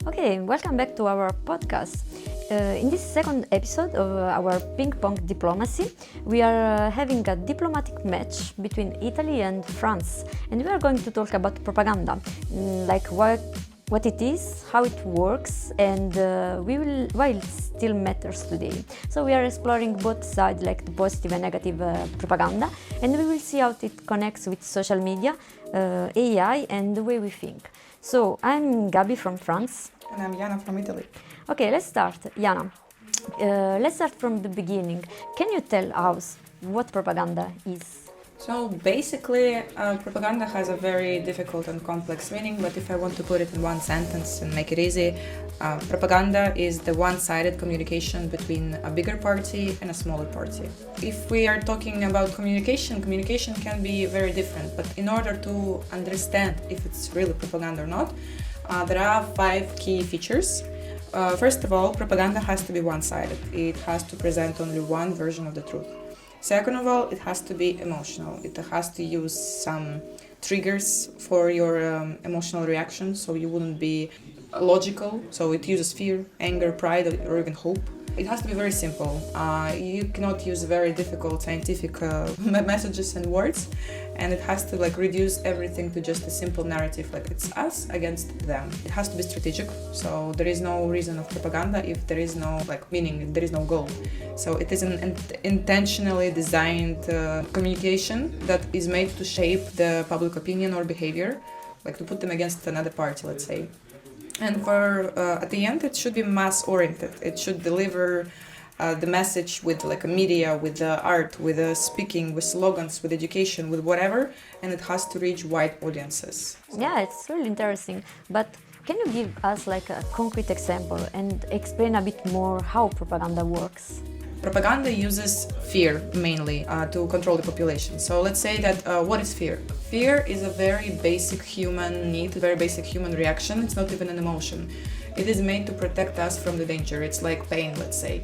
Okay, welcome back to our podcast. In this second episode of our Ping-Pong Diplomacy, we are having a diplomatic match between Italy and France, and we are going to talk about propaganda, like what it is, how it works, and why it still matters today. So we are exploring both sides, like the positive and negative propaganda, and we will see how it connects with social media, AI, and the way we think. So I'm Gabi from France. And I'm Jana from Italy. Okay, let's start. Jana, let's start from the beginning. Can you tell us what propaganda is? So basically, propaganda has a very difficult and complex meaning, but if I want to put it in one sentence and make it easy, propaganda is the one-sided communication between a bigger party and a smaller party. If we are talking about communication can be very different, but in order to understand if it's really propaganda or not, there are 5 key features. First of all, propaganda has to be one-sided. It has to present only one version of the truth. Second of all, it has to be emotional. It has to use some triggers for your emotional reaction, so you wouldn't be logical. So it uses fear, anger, pride, or even hope. It has to be very simple. You cannot use very difficult scientific messages and words, and it has to reduce everything to just a simple narrative, like it's us against them. It has to be strategic, so there is no reason of propaganda if there is no meaning, if there is no goal. So it is an intentionally designed communication that is made to shape the public opinion or behavior, to put them against another party, let's say. And for at the end, it should be mass-oriented. It should deliver the message with a media, with art, with speaking, with slogans, with education, with whatever, and it has to reach wide audiences. Yeah, it's really interesting. But can you give us a concrete example and explain a bit more how propaganda works? Propaganda uses fear mainly to control the population. So let's say that what is fear? Fear is a very basic human need, a very basic human reaction. It's not even an emotion. It is made to protect us from the danger. It's like pain, let's say.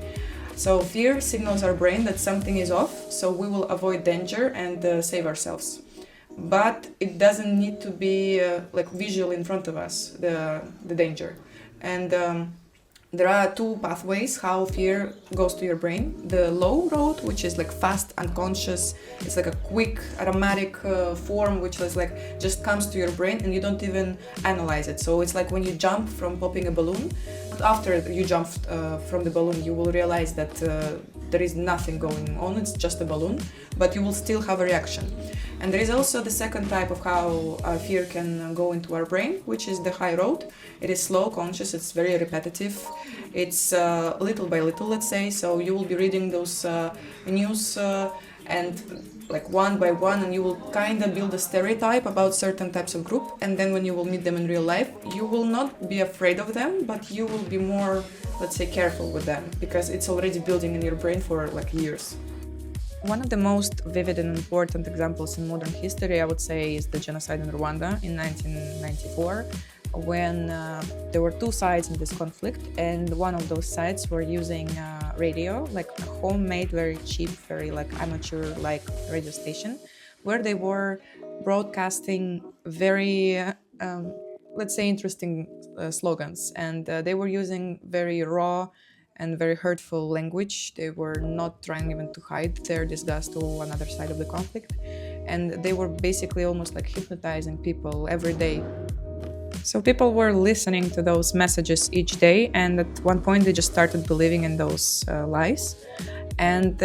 So fear signals our brain that something is off, so we will avoid danger and save ourselves. But it doesn't need to be visual in front of us, the danger. And there are 2 pathways how fear goes to your brain. The low road, which is fast, unconscious. It's a quick, automatic form, which is just comes to your brain and you don't even analyze it. So it's like when you jump from popping a balloon. After you jump from the balloon, you will realize that there is nothing going on. It's just a balloon, but you will still have a reaction. And there is also the second type of how fear can go into our brain, which is the high road. It is slow, conscious, it's very repetitive. It's little by little, let's say. So you will be reading those news and one by one, and you will kind of build a stereotype about certain types of group. And then when you will meet them in real life, you will not be afraid of them, but you will be more, let's say, careful with them, because it's already building in your brain for years. One of the most vivid and important examples in modern history, I would say, is the genocide in Rwanda in 1994, when there were 2 sides in this conflict, and one of those sides were using radio, a homemade, very cheap, very amateur radio station, where they were broadcasting very, let's say, interesting slogans, and they were using very raw and very hurtful language. They were not trying even to hide their disgust to another side of the conflict, and they were basically almost hypnotizing people every day. So people were listening to those messages each day, and at one point they just started believing in those lies. And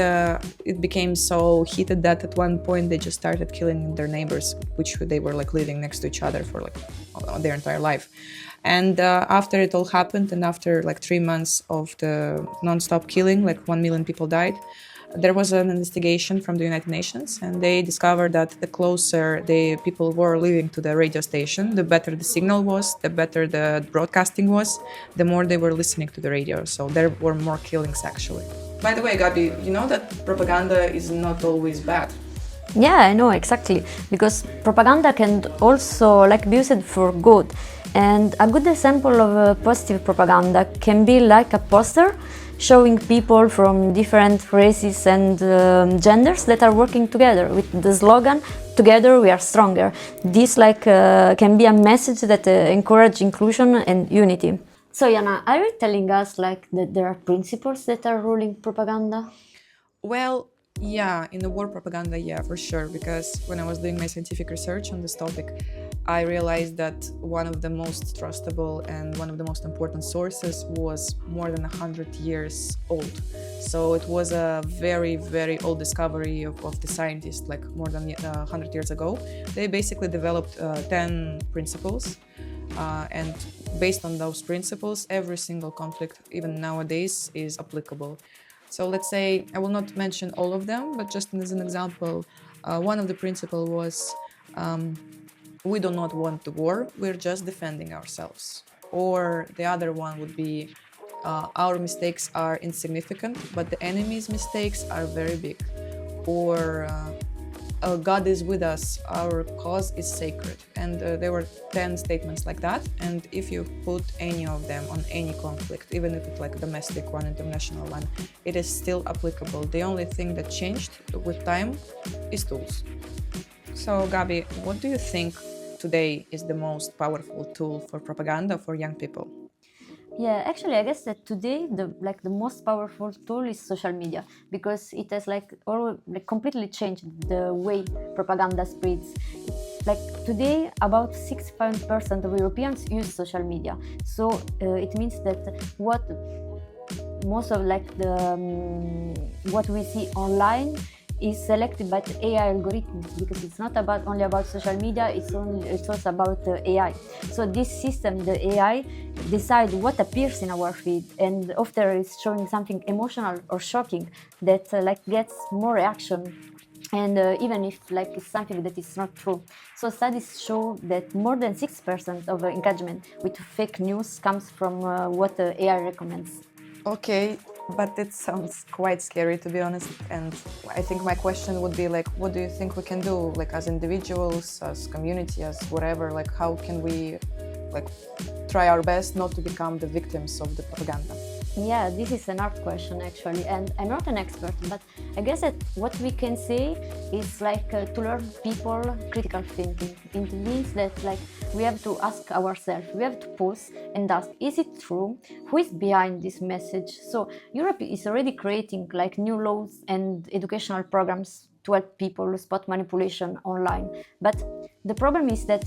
it became so heated that at one point they just started killing their neighbors, which they were living next to each other for their entire life. And after it all happened, and after 3 months of the non-stop killing, 1 million people died, there was an investigation from the United Nations, and they discovered that the closer the people were living to the radio station, the better the signal was, the better the broadcasting was, the more they were listening to the radio. So there were more killings, actually. By the way, Gabi, you know that propaganda is not always bad. Yeah, I know, exactly. Because propaganda can also be used for good. And a good example of positive propaganda can be a poster showing people from different races and genders that are working together with the slogan "Together we are stronger." This can be a message that encourages inclusion and unity. So Jana, are you telling us like that there are principles that are ruling propaganda? Well, yeah, in the war propaganda, yeah, for sure. Because when I was doing my scientific research on this topic, I realized that one of the most trustable and one of the most important sources was more than 100 years old. So it was a very, very old discovery of the scientists, like more than 100 years ago. They basically developed 10 principles. And based on those principles, every single conflict, even nowadays, is applicable. So let's say, I will not mention all of them, but just as an example, one of the principles was we do not want the war, we're just defending ourselves. Or the other one would be our mistakes are insignificant, but the enemy's mistakes are very big. Or God is with us, our cause is sacred. And there were 10 statements like that. And if you put any of them on any conflict, even if it's like a domestic one, international one, it is still applicable. The only thing that changed with time is tools. So Gabi, what do you think today is the most powerful tool for propaganda for young people? Yeah, actually, I guess that today the most powerful tool is social media because it has completely changed the way propaganda spreads. Like today, about 65% of Europeans use social media, so it means that what most of what we see online is selected by the AI algorithms because it's not only about social media, it's also about AI. So this system, the AI, decide what appears in our feed, and after it's showing something emotional or shocking that gets more reaction, and even if it's something that is not true. So studies show that more than 6% of engagement with fake news comes from what the AI recommends. Okay, but it sounds quite scary, to be honest. And I think my question would be like, what do you think we can do, like as individuals, as community, as whatever? Like, how can we, like, try our best not to become the victims of the propaganda? Yeah, this is an hard question actually, and I'm not an expert, but I guess that what we can say is to learn people critical thinking. It means that we have to ask ourselves, we have to pause and ask, is it true? Who is behind this message? So Europe is already creating new laws and educational programs to help people spot manipulation online. But the problem is that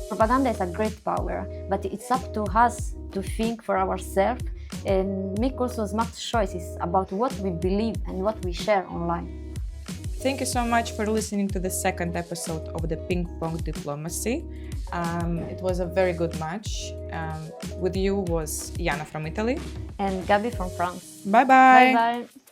propaganda is a great power, but it's up to us to think for ourselves and make also smart choices about what we believe and what we share online. Thank you so much for listening to the second episode of the Ping-Pong Diplomacy. It was a very good match. With you was Jana from Italy. And Gabi from France. Bye-bye. Bye-bye.